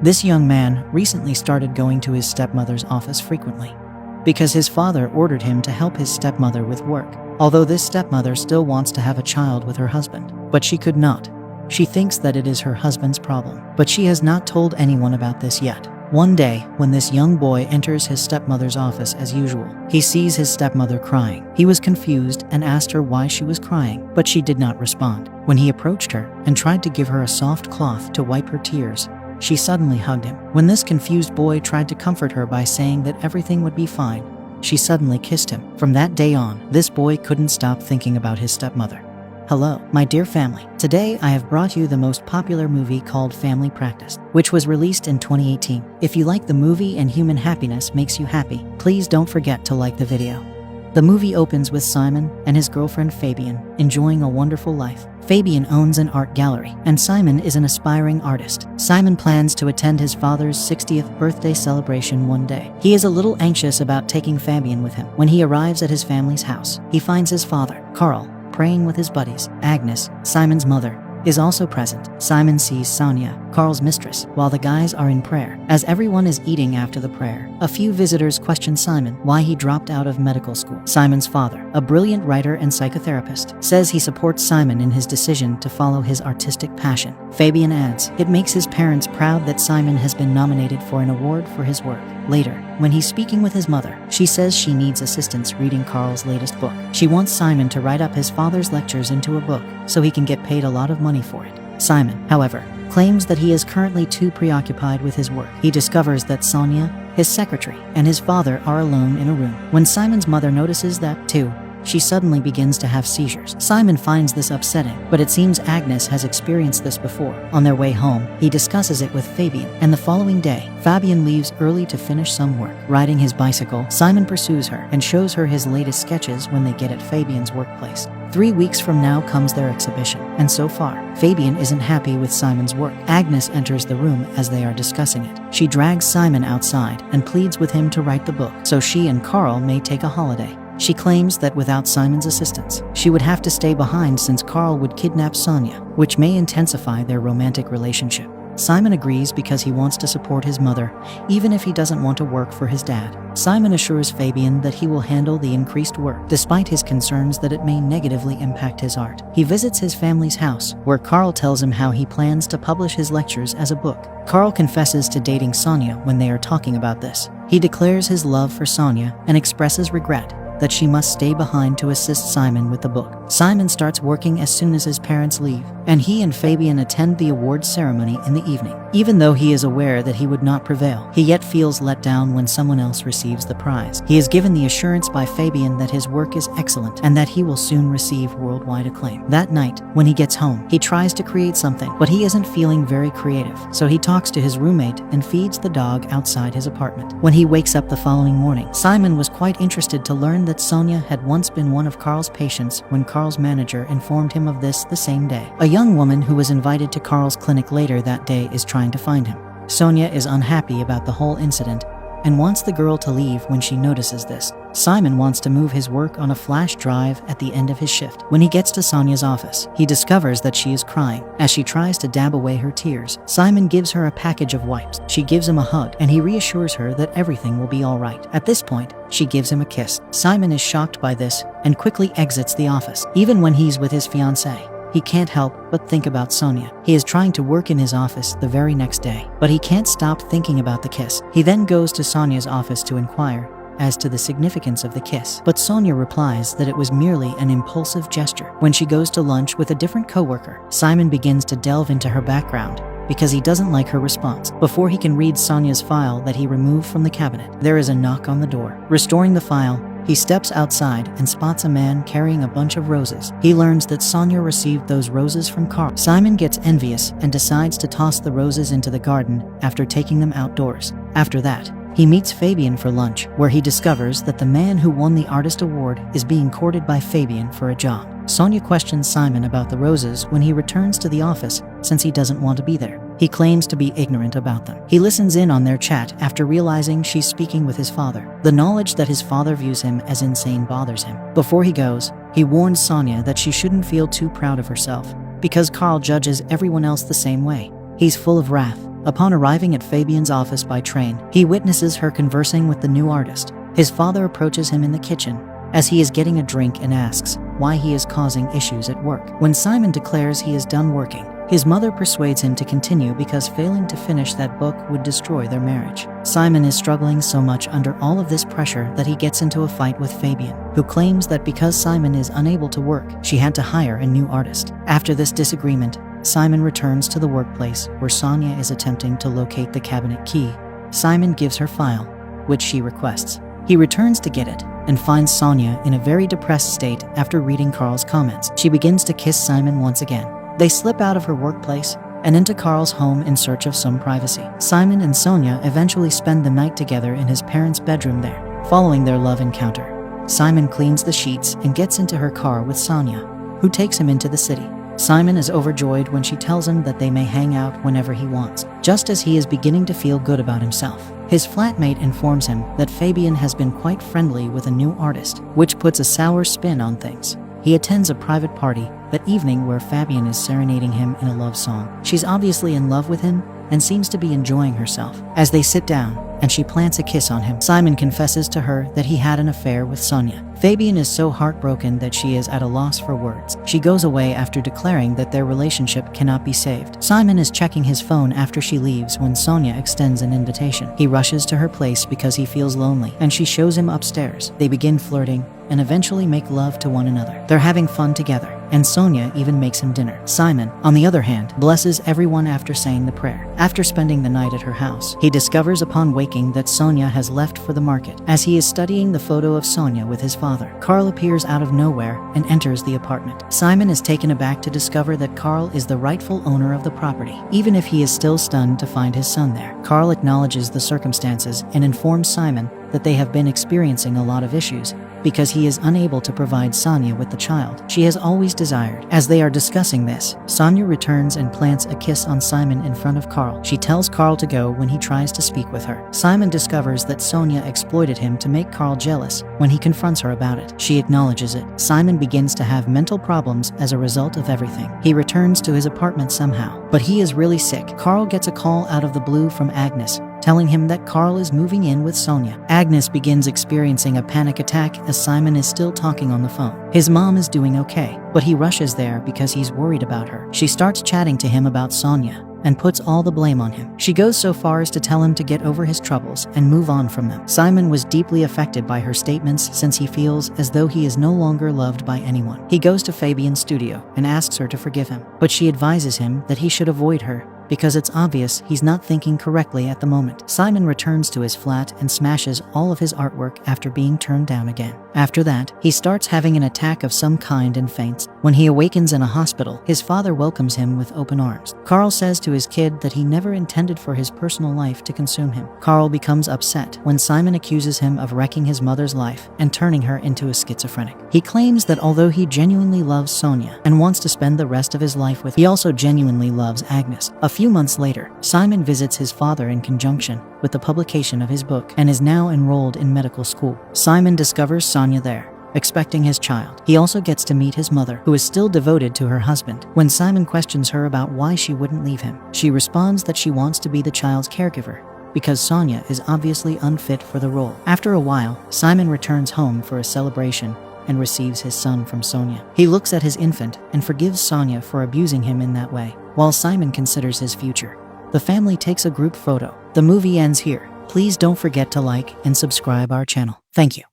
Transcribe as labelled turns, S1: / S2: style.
S1: This young man recently started going to his stepmother's office frequently because his father ordered him to help his stepmother with work. Although this stepmother still wants to have a child with her husband, but she could not. She thinks that it is her husband's problem, but she has not told anyone about this yet. One day, when this young boy enters his stepmother's office as usual, he sees his stepmother crying. He was confused and asked her why she was crying, but she did not respond. When he approached her and tried to give her a soft cloth to wipe her tears, she suddenly hugged him. When this confused boy tried to comfort her by saying that everything would be fine, she suddenly kissed him. From that day on, this boy couldn't stop thinking about his stepmother. Hello, my dear family. Today I have brought you the most popular movie called Family Practice, which was released in 2018. If you like the movie and human happiness makes you happy, please don't forget to like the video. The movie opens with Simon and his girlfriend Fabian enjoying a wonderful life. Fabian owns an art gallery, and Simon is an aspiring artist. Simon plans to attend his father's 60th birthday celebration one day. He is a little anxious about taking Fabian with him. When he arrives at his family's house, he finds his father, Carl, praying with his buddies. Agnes, Simon's mother, is also present. Simon sees Sonia, Carl's mistress, while the guys are in prayer. As everyone is eating after the prayer, a few visitors question Simon why he dropped out of medical school. Simon's father, a brilliant writer and psychotherapist, says he supports Simon in his decision to follow his artistic passion. Fabian adds, it makes his parents proud that Simon has been nominated for an award for his work. Later, when he's speaking with his mother, she says she needs assistance reading Carl's latest book. She wants Simon to write up his father's lectures into a book so he can get paid a lot of money for it. Simon, however, claims that he is currently too preoccupied with his work. He discovers that Sonia, his secretary, and his father are alone in a room. When Simon's mother notices that, too, she suddenly begins to have seizures. Simon finds this upsetting, but it seems Agnes has experienced this before. On their way home, he discusses it with Fabian, and the following day, Fabian leaves early to finish some work. Riding his bicycle, Simon pursues her and shows her his latest sketches when they get at Fabian's workplace. 3 weeks from now comes their exhibition, and so far, Fabian isn't happy with Simon's work. Agnes enters the room as they are discussing it. She drags Simon outside and pleads with him to write the book so she and Carl may take a holiday. She claims that without Simon's assistance, she would have to stay behind since Carl would kidnap Sonia, which may intensify their romantic relationship. Simon agrees because he wants to support his mother, even if he doesn't want to work for his dad. Simon assures Fabian that he will handle the increased work, despite his concerns that it may negatively impact his art. He visits his family's house, where Carl tells him how he plans to publish his lectures as a book. Carl confesses to dating Sonia when they are talking about this. He declares his love for Sonia and expresses regret that she must stay behind to assist Simon with the book. Simon starts working as soon as his parents leave, and he and Fabian attend the awards ceremony in the evening. Even though he is aware that he would not prevail, he yet feels let down when someone else receives the prize. He is given the assurance by Fabian that his work is excellent and that he will soon receive worldwide acclaim. That night, when he gets home, he tries to create something, but he isn't feeling very creative, so he talks to his roommate and feeds the dog outside his apartment. When he wakes up the following morning, Simon was quite interested to learn that Sonia had once been one of Carl's patients when Carl's manager informed him of this the same day. A young woman who was invited to Carl's clinic later that day is trying to find him. Sonia is unhappy about the whole incident and wants the girl to leave when she notices this. Simon wants to move his work on a flash drive at the end of his shift. When he gets to Sonia's office, he discovers that she is crying. As she tries to dab away her tears, Simon gives her a package of wipes. She gives him a hug, and he reassures her that everything will be all right. At this point, she gives him a kiss. Simon is shocked by this and quickly exits the office. Even when he's with his fiancée, he can't help but think about Sonia. He is trying to work in his office the very next day, but he can't stop thinking about the kiss. He then goes to Sonia's office to inquire as to the significance of the kiss, but Sonia replies that it was merely an impulsive gesture. When she goes to lunch with a different coworker, Simon begins to delve into her background because he doesn't like her response. Before he can read Sonia's file that he removed from the cabinet, there is a knock on the door. Restoring the file, he steps outside and spots a man carrying a bunch of roses. He learns that Sonia received those roses from Carl. Simon gets envious and decides to toss the roses into the garden after taking them outdoors. After that, he meets Fabian for lunch, where he discovers that the man who won the artist award is being courted by Fabian for a job. Sonia questions Simon about the roses when he returns to the office since he doesn't want to be there. He claims to be ignorant about them. He listens in on their chat after realizing she's speaking with his father. The knowledge that his father views him as insane bothers him. Before he goes, he warns Sonia that she shouldn't feel too proud of herself because Carl judges everyone else the same way. He's full of wrath Upon arriving at Fabian's office by train, he witnesses her conversing with the new artist. His father approaches him in the kitchen as he is getting a drink and asks why he is causing issues at work. When Simon declares he is done working, his mother persuades him to continue because failing to finish that book would destroy their marriage. Simon is struggling so much under all of this pressure that he gets into a fight with Fabian, who claims that because Simon is unable to work, she had to hire a new artist. After this disagreement, Simon returns to the workplace where Sonia is attempting to locate the cabinet key. Simon gives her file, which she requests. He returns to get it and finds Sonia in a very depressed state after reading Carl's comments. She begins to kiss Simon once again. They slip out of her workplace and into Carl's home in search of some privacy. Simon and Sonia eventually spend the night together in his parents' bedroom there. Following their love encounter, Simon cleans the sheets and gets into her car with Sonia, who takes him into the city. Simon is overjoyed when she tells him that they may hang out whenever he wants, just as he is beginning to feel good about himself. His flatmate informs him that Fabian has been quite friendly with a new artist, which puts a sour spin on things. He attends a private party that evening where Fabian is serenading him in a love song. She's obviously in love with him and seems to be enjoying herself. As they sit down and she plants a kiss on him, Simon confesses to her that he had an affair with Sonia. Fabian is so heartbroken that she is at a loss for words. She goes away after declaring that their relationship cannot be saved. Simon is checking his phone after she leaves when Sonia extends an invitation. He rushes to her place because he feels lonely, and she shows him upstairs. They begin flirting and eventually make love to one another. They're having fun together, and Sonia even makes him dinner. Simon, on the other hand, blesses everyone after saying the prayer. After spending the night at her house, he discovers upon waking that Sonia has left for the market. As he is studying the photo of Sonia with his father, Carl appears out of nowhere and enters the apartment. Simon is taken aback to discover that Carl is the rightful owner of the property, even if he is still stunned to find his son there. Carl acknowledges the circumstances and informs Simon that they have been experiencing a lot of issues because he is unable to provide Sonia with the child she has always desired. As they are discussing this, Sonia returns and plants a kiss on Simon in front of Carl. She tells Carl to go when he tries to speak with her. Simon discovers that Sonia exploited him to make Carl jealous when he confronts her about it. She acknowledges it. Simon begins to have mental problems as a result of everything. He returns to his apartment somehow, but he is really sick. Carl gets a call out of the blue from Agnes, telling him that Carl is moving in with Sonia. Agnes begins experiencing a panic attack as Simon is still talking on the phone. His mom is doing okay, but he rushes there because he's worried about her. She starts chatting to him about Sonia and puts all the blame on him. She goes so far as to tell him to get over his troubles and move on from them. Simon was deeply affected by her statements since he feels as though he is no longer loved by anyone. He goes to Fabian's studio and asks her to forgive him, but she advises him that he should avoid her because it's obvious he's not thinking correctly at the moment. Simon returns to his flat and smashes all of his artwork after being turned down again. After that, he starts having an attack of some kind and faints. When he awakens in a hospital, his father welcomes him with open arms. Carl says to his kid that he never intended for his personal life to consume him. Carl becomes upset when Simon accuses him of wrecking his mother's life and turning her into a schizophrenic. He claims that although he genuinely loves Sonia and wants to spend the rest of his life with her, he also genuinely loves Agnes. A few months later, Simon visits his father in conjunction with the publication of his book and is now enrolled in medical school. Simon discovers Sonia there, expecting his child. He also gets to meet his mother, who is still devoted to her husband. When Simon questions her about why she wouldn't leave him, she responds that she wants to be the child's caregiver because Sonia is obviously unfit for the role. After a while, Simon returns home for a celebration and receives his son from Sonia. He looks at his infant and forgives Sonia for abusing him in that way, while Simon considers his future. The family takes a group photo. The movie ends here. Please don't forget to like and subscribe our channel. Thank you.